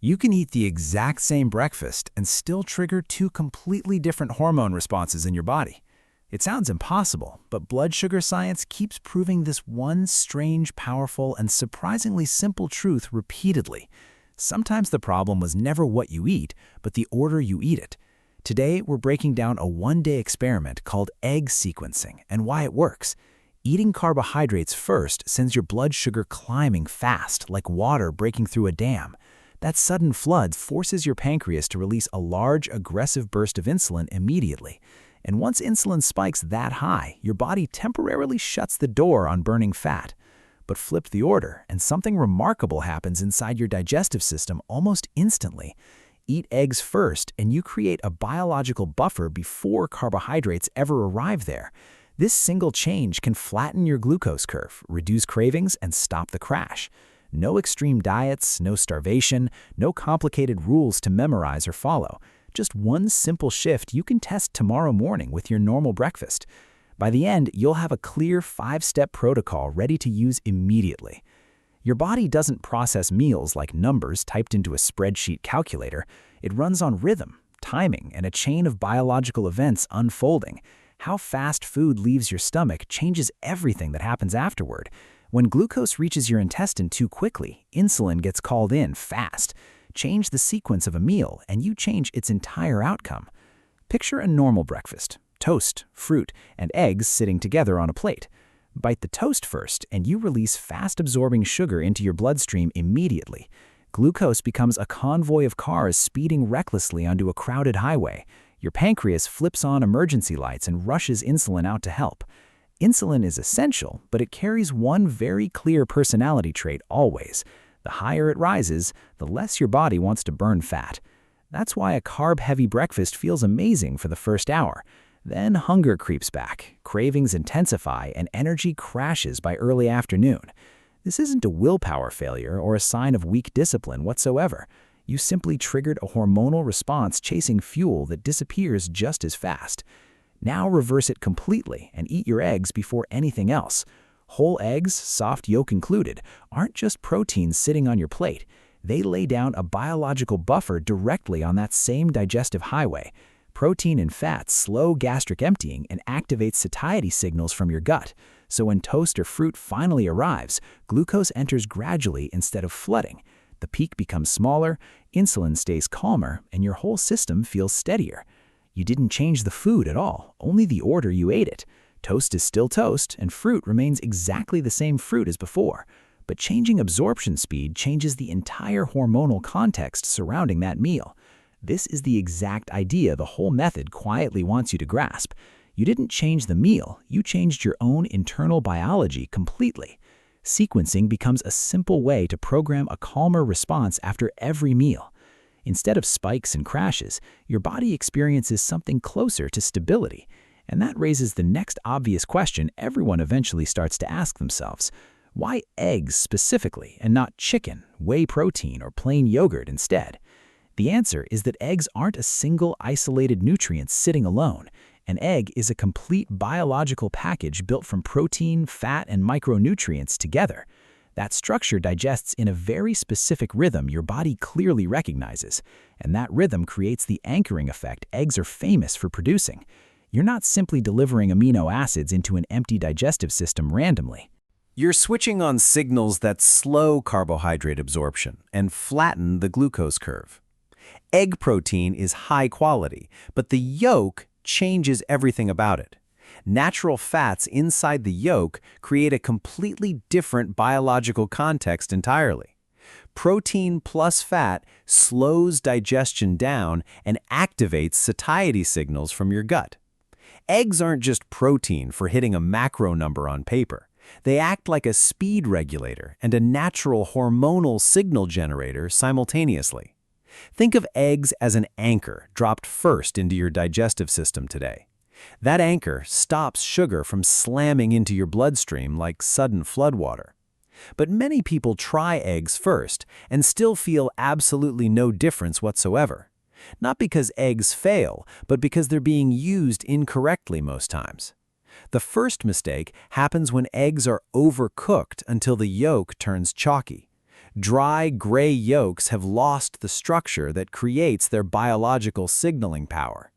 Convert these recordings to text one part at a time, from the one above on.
You can eat the exact same breakfast and still trigger two completely different hormone responses in your body. It sounds impossible, but blood sugar science keeps proving this one strange, powerful, and surprisingly simple truth repeatedly. Sometimes the problem was never what you eat, but the order you eat it. Today, we're breaking down a one-day experiment called egg sequencing and why it works. Eating carbohydrates first sends your blood sugar climbing fast, like water breaking through a dam. That sudden flood forces your pancreas to release a large, aggressive burst of insulin immediately. And once insulin spikes that high, your body temporarily shuts the door on burning fat. But flip the order, and something remarkable happens inside your digestive system almost instantly. Eat eggs first, and you create a biological buffer before carbohydrates ever arrive there. This single change can flatten your glucose curve, reduce cravings, and stop the crash. No extreme diets, no starvation, no complicated rules to memorize or follow. Just one simple shift you can test tomorrow morning with your normal breakfast. By the end, you'll have a clear 5-step protocol ready to use immediately. Your body doesn't process meals like numbers typed into a spreadsheet calculator. It runs on rhythm, timing, and a chain of biological events unfolding. How fast food leaves your stomach changes everything that happens afterward. When glucose reaches your intestine too quickly, insulin gets called in fast. Change the sequence of a meal, and you change its entire outcome. Picture a normal breakfast: toast, fruit, and eggs sitting together on a plate. Bite the toast first, and you release fast-absorbing sugar into your bloodstream immediately. Glucose becomes a convoy of cars speeding recklessly onto a crowded highway. Your pancreas flips on emergency lights and rushes insulin out to help. Insulin is essential, but it carries one very clear personality trait always. The higher it rises, the less your body wants to burn fat. That's why a carb-heavy breakfast feels amazing for the first hour. Then hunger creeps back, cravings intensify, and energy crashes by early afternoon. This isn't a willpower failure or a sign of weak discipline whatsoever. You simply triggered a hormonal response chasing fuel that disappears just as fast. Now reverse it completely and eat your eggs before anything else. Whole eggs, soft yolk included, aren't just proteins sitting on your plate. They lay down a biological buffer directly on that same digestive highway. Protein and fat slow gastric emptying and activate satiety signals from your gut. So when toast or fruit finally arrives, glucose enters gradually instead of flooding. The peak becomes smaller, insulin stays calmer, and your whole system feels steadier. You didn't change the food at all, only the order you ate it. Toast is still toast, and fruit remains exactly the same fruit as before. But changing absorption speed changes the entire hormonal context surrounding that meal. This is the exact idea the whole method quietly wants you to grasp. You didn't change the meal, you changed your own internal biology completely. Sequencing becomes a simple way to program a calmer response after every meal. Instead of spikes and crashes, your body experiences something closer to stability. And that raises the next obvious question everyone eventually starts to ask themselves. Why eggs specifically and not chicken, whey protein, or plain yogurt instead? The answer is that eggs aren't a single isolated nutrient sitting alone. An egg is a complete biological package built from protein, fat, and micronutrients together. That structure digests in a very specific rhythm your body clearly recognizes, and that rhythm creates the anchoring effect eggs are famous for producing. You're not simply delivering amino acids into an empty digestive system randomly. You're switching on signals that slow carbohydrate absorption and flatten the glucose curve. Egg protein is high quality, but the yolk changes everything about it. Natural fats inside the yolk create a completely different biological context entirely. Protein plus fat slows digestion down and activates satiety signals from your gut. Eggs aren't just protein for hitting a macro number on paper. They act like a speed regulator and a natural hormonal signal generator simultaneously. Think of eggs as an anchor dropped first into your digestive system today. That anchor stops sugar from slamming into your bloodstream like sudden floodwater. But many people try eggs first and still feel absolutely no difference whatsoever. Not because eggs fail, but because they're being used incorrectly most times. The first mistake happens when eggs are overcooked until the yolk turns chalky. Dry, gray yolks have lost the structure that creates their biological signaling power.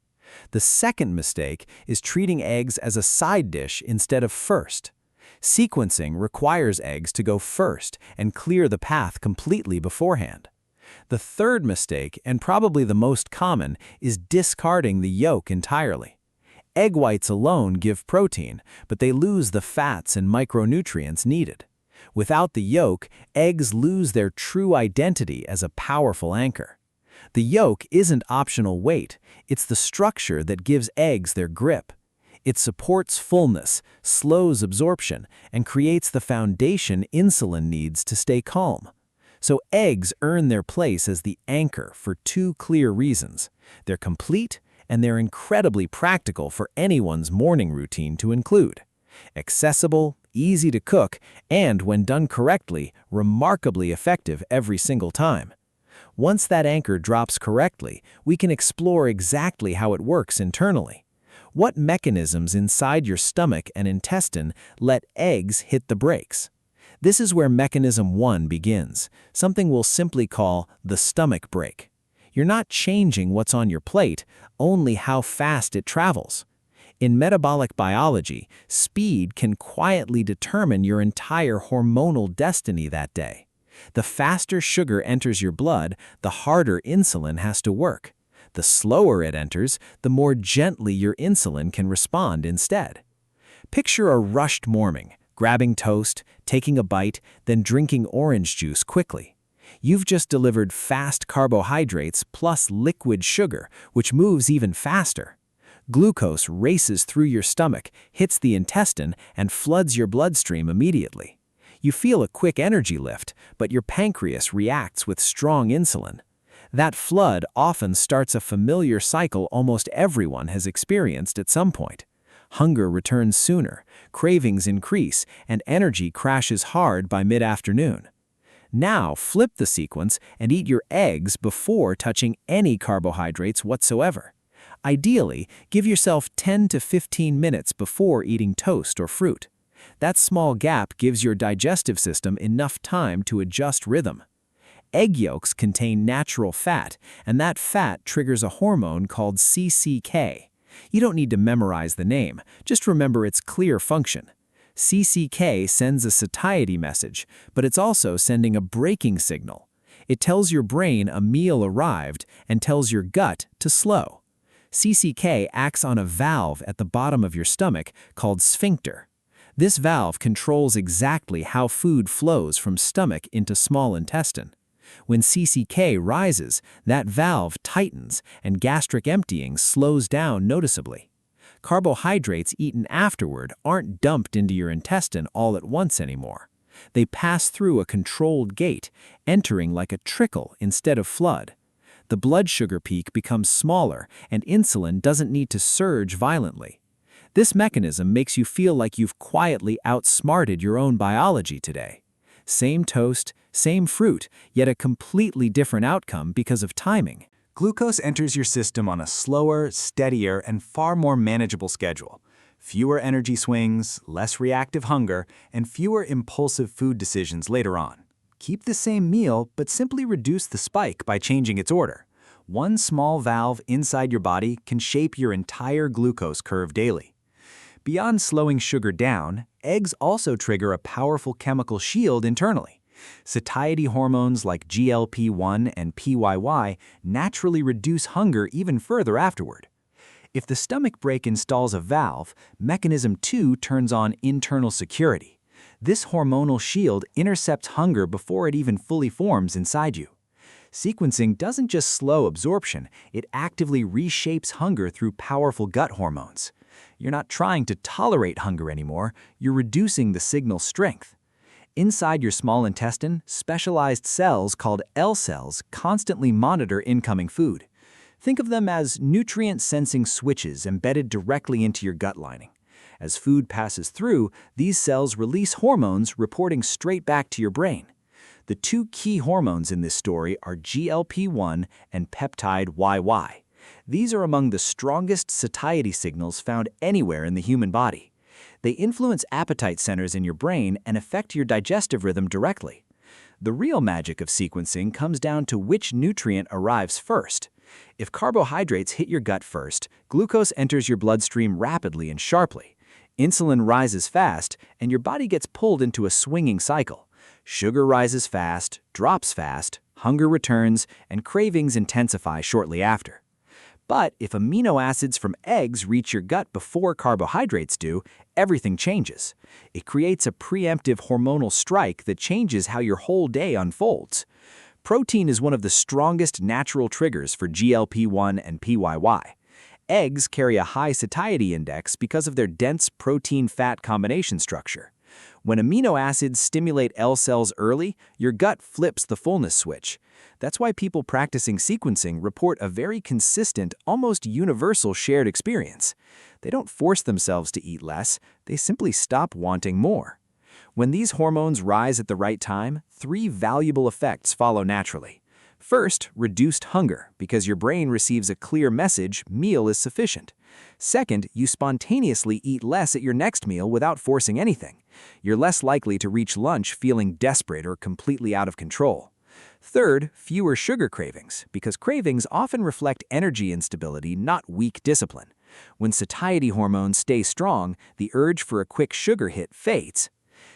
The second mistake is treating eggs as a side dish instead of first. Sequencing requires eggs to go first and clear the path completely beforehand. The third mistake, and probably the most common, is discarding the yolk entirely. Egg whites alone give protein, but they lose the fats and micronutrients needed. Without the yolk, eggs lose their true identity as a powerful anchor. The yolk isn't optional weight, it's the structure that gives eggs their grip. It supports fullness, slows absorption, and creates the foundation insulin needs to stay calm. So eggs earn their place as the anchor for two clear reasons. They're complete, and they're incredibly practical for anyone's morning routine to include. Accessible, easy to cook, and when done correctly, remarkably effective every single time. Once that anchor drops correctly, we can explore exactly how it works internally. What mechanisms inside your stomach and intestine let eggs hit the brakes? This is where mechanism 1 begins, something we'll simply call the stomach brake. You're not changing what's on your plate, only how fast it travels. In metabolic biology, speed can quietly determine your entire hormonal destiny that day. The faster sugar enters your blood, the harder insulin has to work. The slower it enters, the more gently your insulin can respond instead. Picture a rushed morning, grabbing toast, taking a bite, then drinking orange juice quickly. You've just delivered fast carbohydrates plus liquid sugar, which moves even faster. Glucose races through your stomach, hits the intestine, and floods your bloodstream immediately. You feel a quick energy lift, but your pancreas reacts with strong insulin. That flood often starts a familiar cycle almost everyone has experienced at some point. Hunger returns sooner, cravings increase, and energy crashes hard by mid-afternoon. Now flip the sequence and eat your eggs before touching any carbohydrates whatsoever. Ideally, give yourself 10 to 15 minutes before eating toast or fruit. That small gap gives your digestive system enough time to adjust rhythm. Egg yolks contain natural fat, and that fat triggers a hormone called CCK. You don't need to memorize the name, just remember its clear function. CCK sends a satiety message, but it's also sending a braking signal. It tells your brain a meal arrived and tells your gut to slow. CCK acts on a valve at the bottom of your stomach called sphincter. This valve controls exactly how food flows from stomach into small intestine. When CCK rises, that valve tightens and gastric emptying slows down noticeably. Carbohydrates eaten afterward aren't dumped into your intestine all at once anymore. They pass through a controlled gate, entering like a trickle instead of flood. The blood sugar peak becomes smaller and insulin doesn't need to surge violently. This mechanism makes you feel like you've quietly outsmarted your own biology today. Same toast, same fruit, yet a completely different outcome because of timing. Glucose enters your system on a slower, steadier, and far more manageable schedule. Fewer energy swings, less reactive hunger, and fewer impulsive food decisions later on. Keep the same meal, but simply reduce the spike by changing its order. One small valve inside your body can shape your entire glucose curve daily. Beyond slowing sugar down, eggs also trigger a powerful chemical shield internally. Satiety hormones like GLP-1 and PYY naturally reduce hunger even further afterward. If the stomach brake installs a valve, mechanism 2 turns on internal security. This hormonal shield intercepts hunger before it even fully forms inside you. Sequencing doesn't just slow absorption, it actively reshapes hunger through powerful gut hormones. You're not trying to tolerate hunger anymore, you're reducing the signal's strength. Inside your small intestine, specialized cells called L cells constantly monitor incoming food. Think of them as nutrient-sensing switches embedded directly into your gut lining. As food passes through, these cells release hormones reporting straight back to your brain. The two key hormones in this story are GLP-1 and peptide YY. These are among the strongest satiety signals found anywhere in the human body. They influence appetite centers in your brain and affect your digestive rhythm directly. The real magic of sequencing comes down to which nutrient arrives first. If carbohydrates hit your gut first, glucose enters your bloodstream rapidly and sharply. Insulin rises fast, and your body gets pulled into a swinging cycle. Sugar rises fast, drops fast, hunger returns, and cravings intensify shortly after. But if amino acids from eggs reach your gut before carbohydrates do, everything changes. It creates a preemptive hormonal strike that changes how your whole day unfolds. Protein is one of the strongest natural triggers for GLP-1 and PYY. Eggs carry a high satiety index because of their dense protein-fat combination structure. When amino acids stimulate L cells early, your gut flips the fullness switch. That's why people practicing sequencing report a very consistent, almost universal shared experience. They don't force themselves to eat less, they simply stop wanting more. When these hormones rise at the right time, 3 valuable effects follow naturally. First, reduced hunger, because your brain receives a clear message, meal is sufficient. Second, you spontaneously eat less at your next meal without forcing anything. You're less likely to reach lunch feeling desperate or completely out of control. Third, fewer sugar cravings, because cravings often reflect energy instability, not weak discipline. When satiety hormones stay strong, the urge for a quick sugar hit fades.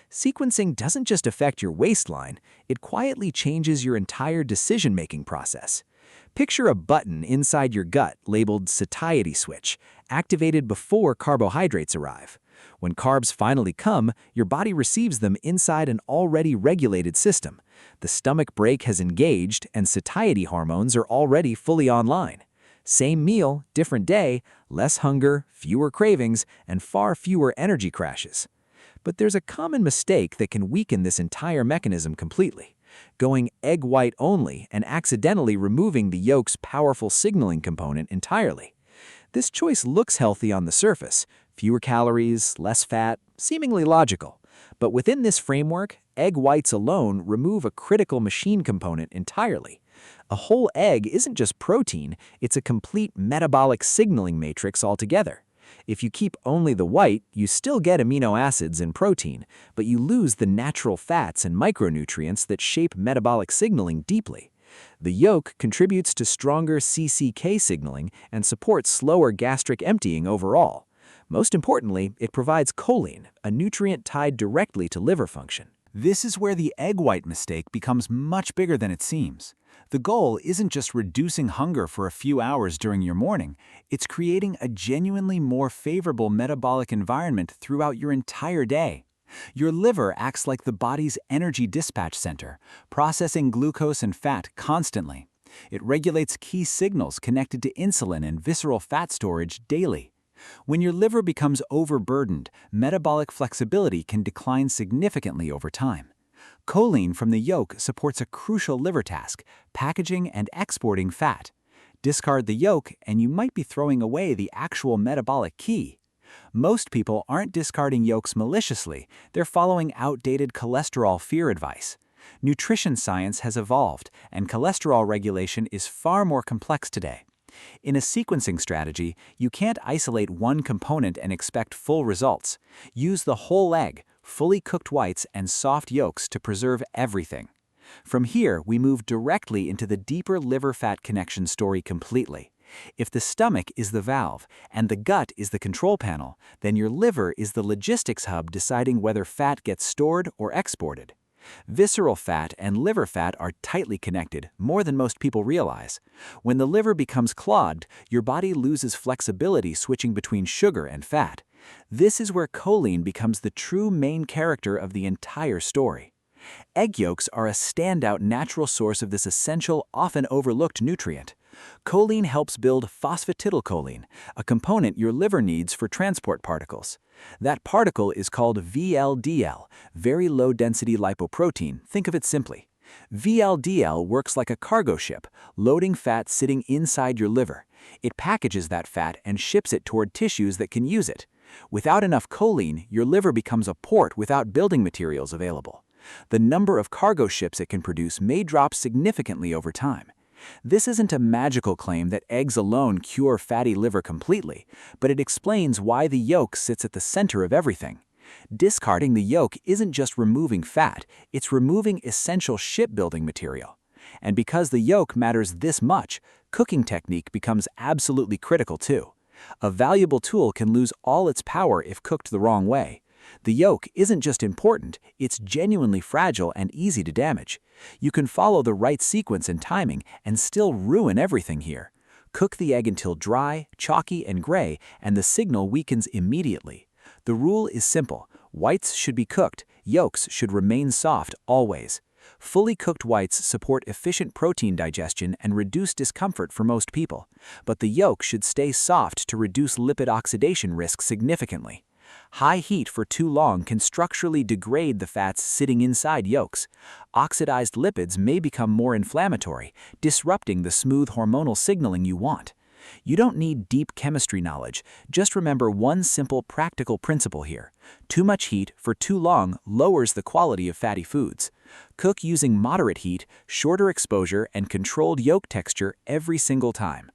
Sequencing doesn't just affect your waistline, it quietly changes your entire decision-making process. Picture a button inside your gut labeled Satiety Switch, activated before carbohydrates arrive. When carbs finally come, your body receives them inside an already regulated system. The stomach brake has engaged, and satiety hormones are already fully online. Same meal, different day, less hunger, fewer cravings, and far fewer energy crashes. But there's a common mistake that can weaken this entire mechanism completely: going egg white only and accidentally removing the yolk's powerful signaling component entirely. This choice looks healthy on the surface: fewer calories, less fat, seemingly logical. But within this framework, egg whites alone remove a critical machine component entirely. A whole egg isn't just protein, it's a complete metabolic signaling matrix altogether. If you keep only the white, you still get amino acids and protein, but you lose the natural fats and micronutrients that shape metabolic signaling deeply. The yolk contributes to stronger CCK signaling and supports slower gastric emptying overall. Most importantly, it provides choline, a nutrient tied directly to liver function. This is where the egg white mistake becomes much bigger than it seems. The goal isn't just reducing hunger for a few hours during your morning, it's creating a genuinely more favorable metabolic environment throughout your entire day. Your liver acts like the body's energy dispatch center, processing glucose and fat constantly. It regulates key signals connected to insulin and visceral fat storage daily. When your liver becomes overburdened, metabolic flexibility can decline significantly over time. Choline from the yolk supports a crucial liver task: packaging and exporting fat. Discard the yolk, and you might be throwing away the actual metabolic key. Most people aren't discarding yolks maliciously, they're following outdated cholesterol fear advice. Nutrition science has evolved, and cholesterol regulation is far more complex today. In a sequencing strategy, you can't isolate one component and expect full results. Use the whole egg, fully cooked whites, and soft yolks to preserve everything. From here, we move directly into the deeper liver-fat connection story completely. If the stomach is the valve and the gut is the control panel, then your liver is the logistics hub deciding whether fat gets stored or exported. Visceral fat and liver fat are tightly connected, more than most people realize. When the liver becomes clogged, your body loses flexibility switching between sugar and fat. This is where choline becomes the true main character of the entire story. Egg yolks are a standout natural source of this essential, often overlooked nutrient. Choline helps build phosphatidylcholine, a component your liver needs for transport particles. That particle is called VLDL, very low-density lipoprotein. Think of it simply. VLDL works like a cargo ship, loading fat sitting inside your liver. It packages that fat and ships it toward tissues that can use it. Without enough choline, your liver becomes a port without building materials available. The number of cargo ships it can produce may drop significantly over time. This isn't a magical claim that eggs alone cure fatty liver completely, but it explains why the yolk sits at the center of everything. Discarding the yolk isn't just removing fat, it's removing essential shipbuilding material. And because the yolk matters this much, cooking technique becomes absolutely critical too. A valuable tool can lose all its power if cooked the wrong way. The yolk isn't just important, it's genuinely fragile and easy to damage. You can follow the right sequence and timing and still ruin everything here. Cook the egg until dry, chalky, and gray, and the signal weakens immediately. The rule is simple. Whites should be cooked, yolks should remain soft always. Fully cooked whites support efficient protein digestion and reduce discomfort for most people, but the yolk should stay soft to reduce lipid oxidation risk significantly. High heat for too long can structurally degrade the fats sitting inside yolks. Oxidized lipids may become more inflammatory, disrupting the smooth hormonal signaling you want. You don't need deep chemistry knowledge, just remember one simple practical principle here. Too much heat for too long lowers the quality of fatty foods. Cook using moderate heat, shorter exposure, and controlled yolk texture every single time.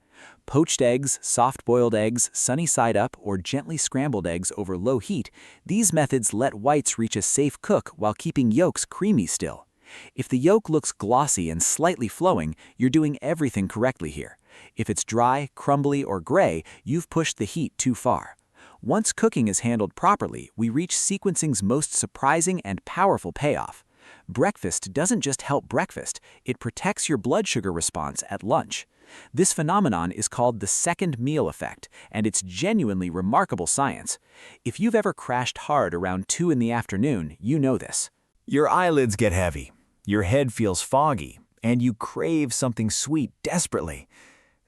Poached eggs, soft-boiled eggs, sunny side up, or gently scrambled eggs over low heat, these methods let whites reach a safe cook while keeping yolks creamy still. If the yolk looks glossy and slightly flowing, you're doing everything correctly here. If it's dry, crumbly, or gray, you've pushed the heat too far. Once cooking is handled properly, we reach sequencing's most surprising and powerful payoff. Breakfast doesn't just help breakfast, it protects your blood sugar response at lunch. This phenomenon is called the second meal effect, and it's genuinely remarkable science. If you've ever crashed hard around 2 in the afternoon, you know this. Your eyelids get heavy, your head feels foggy, and you crave something sweet desperately.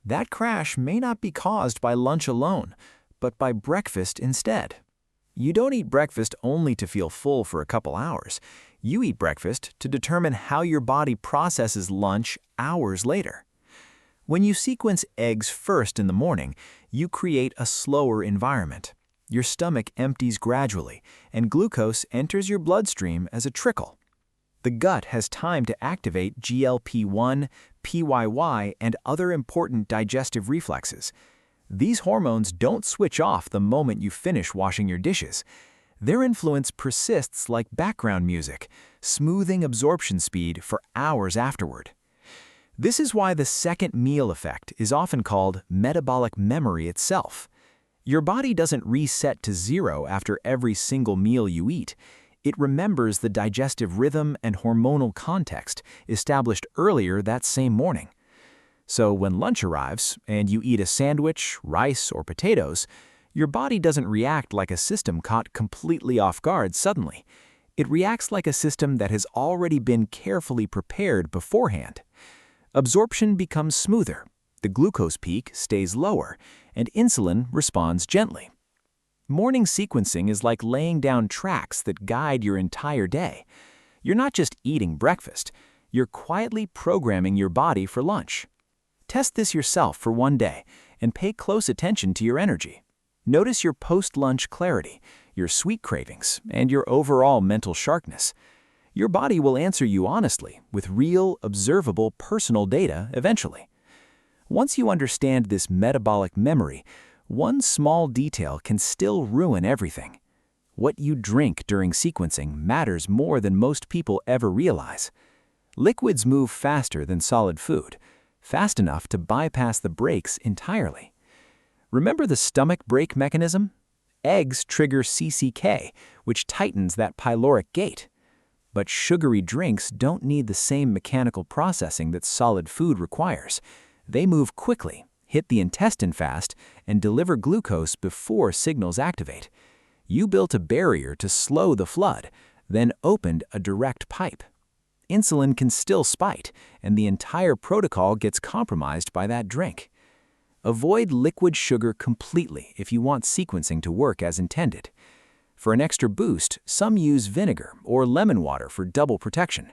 That crash may not be caused by lunch alone, but by breakfast instead. You don't eat breakfast only to feel full for a couple hours. You eat breakfast to determine how your body processes lunch hours later. When you sequence eggs first in the morning, you create a slower environment. Your stomach empties gradually, and glucose enters your bloodstream as a trickle. The gut has time to activate GLP-1, PYY, and other important digestive reflexes. These hormones don't switch off the moment you finish washing your dishes. Their influence persists like background music, smoothing absorption speed for hours afterward. This is why the second meal effect is often called metabolic memory itself. Your body doesn't reset to zero after every single meal you eat. It remembers the digestive rhythm and hormonal context established earlier that same morning. So when lunch arrives and you eat a sandwich, rice, or potatoes, your body doesn't react like a system caught completely off guard suddenly. It reacts like a system that has already been carefully prepared beforehand. Absorption becomes smoother, the glucose peak stays lower, and insulin responds gently. Morning sequencing is like laying down tracks that guide your entire day. You're not just eating breakfast, you're quietly programming your body for lunch. Test this yourself for one day and pay close attention to your energy. Notice your post-lunch clarity, your sweet cravings, and your overall mental sharpness. Your body will answer you honestly with real, observable personal data eventually. Once you understand this metabolic memory, one small detail can still ruin everything. What you drink during sequencing matters more than most people ever realize. Liquids move faster than solid food, fast enough to bypass the brakes entirely. Remember the stomach brake mechanism? Eggs trigger CCK, which tightens that pyloric gate. But sugary drinks don't need the same mechanical processing that solid food requires. They move quickly, hit the intestine fast, and deliver glucose before signals activate. You built a barrier to slow the flood, then opened a direct pipe. Insulin can still spike, and the entire protocol gets compromised by that drink. Avoid liquid sugar completely if you want sequencing to work as intended. For an extra boost, some use vinegar or lemon water for double protection.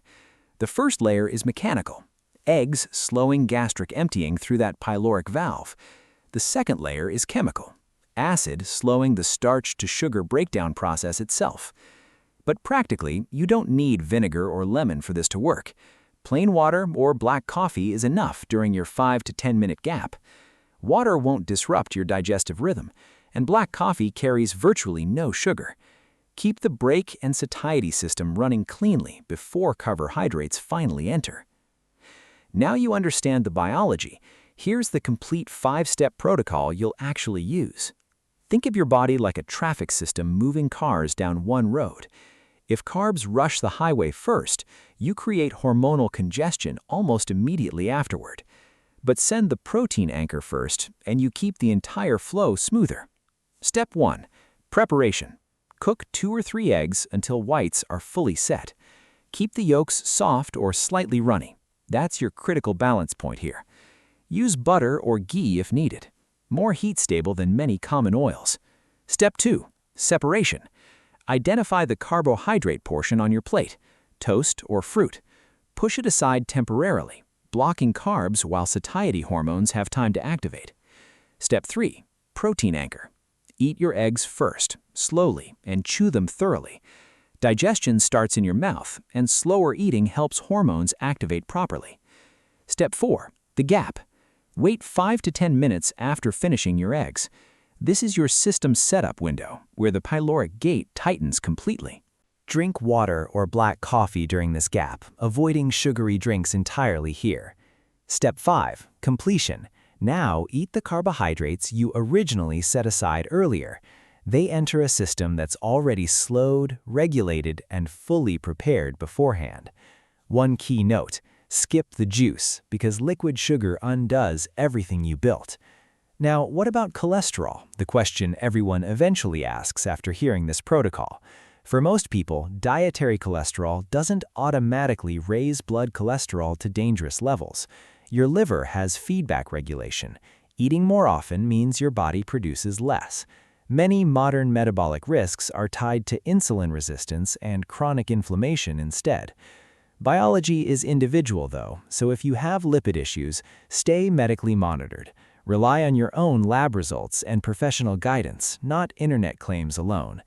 The first layer is mechanical, eggs slowing gastric emptying through that pyloric valve. The second layer is chemical, acid slowing the starch-to-sugar breakdown process itself. But practically, you don't need vinegar or lemon for this to work. Plain water or black coffee is enough during your 5 to 10 minute gap. Water won't disrupt your digestive rhythm, and black coffee carries virtually no sugar. Keep the brake and satiety system running cleanly before carbohydrates finally enter. Now you understand the biology. Here's the complete 5-step protocol you'll actually use. Think of your body like a traffic system moving cars down one road. If carbs rush the highway first, you create hormonal congestion almost immediately afterward. But send the protein anchor first, and you keep the entire flow smoother. Step 1. Preparation. Cook 2 or 3 eggs until whites are fully set. Keep the yolks soft or slightly runny. That's your critical balance point here. Use butter or ghee if needed. More heat-stable than many common oils. Step 2. Separation. Identify the carbohydrate portion on your plate, toast or fruit. Push it aside temporarily, blocking carbs while satiety hormones have time to activate. Step 3. Protein anchor. Eat your eggs first, slowly, and chew them thoroughly. Digestion starts in your mouth, and slower eating helps hormones activate properly. Step 4. The gap. Wait 5 to 10 minutes after finishing your eggs. This is your system setup window, where the pyloric gate tightens completely. Drink water or black coffee during this gap, avoiding sugary drinks entirely here. Step 5. Completion. Now eat the carbohydrates you originally set aside earlier. They enter a system that's already slowed, regulated, and fully prepared beforehand. One key note: skip the juice, because liquid sugar undoes everything you built. Now, what about cholesterol? The question everyone eventually asks after hearing this protocol. For most people, dietary cholesterol doesn't automatically raise blood cholesterol to dangerous levels. Your liver has feedback regulation. Eating more often means your body produces less. Many modern metabolic risks are tied to insulin resistance and chronic inflammation instead. Biology is individual though, so if you have lipid issues, stay medically monitored. Rely on your own lab results and professional guidance, not internet claims alone.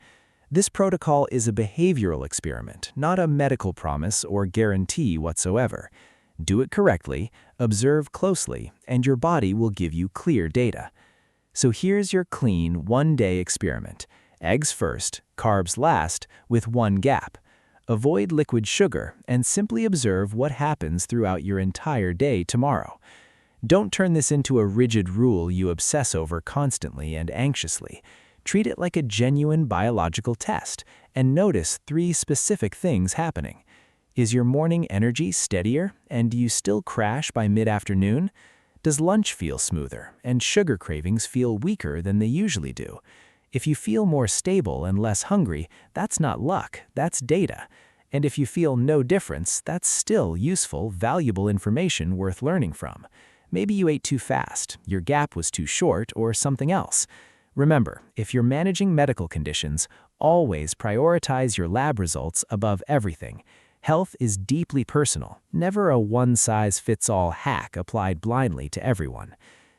This protocol is a behavioral experiment, not a medical promise or guarantee whatsoever. Do it correctly, observe closely, and your body will give you clear data. So here's your clean, one-day experiment. Eggs first, carbs last, with one gap. Avoid liquid sugar and simply observe what happens throughout your entire day tomorrow. Don't turn this into a rigid rule you obsess over constantly and anxiously. Treat it like a genuine biological test and notice 3 specific things happening. Is your morning energy steadier, and do you still crash by mid-afternoon? Does lunch feel smoother, and sugar cravings feel weaker than they usually do? If you feel more stable and less hungry, that's not luck, that's data. And if you feel no difference, that's still useful, valuable information worth learning from. Maybe you ate too fast, your gap was too short, or something else. Remember, if you're managing medical conditions, always prioritize your lab results above everything. Health is deeply personal, never a one-size-fits-all hack applied blindly to everyone.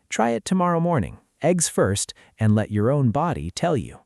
Try it tomorrow morning, eggs first, and let your own body tell you.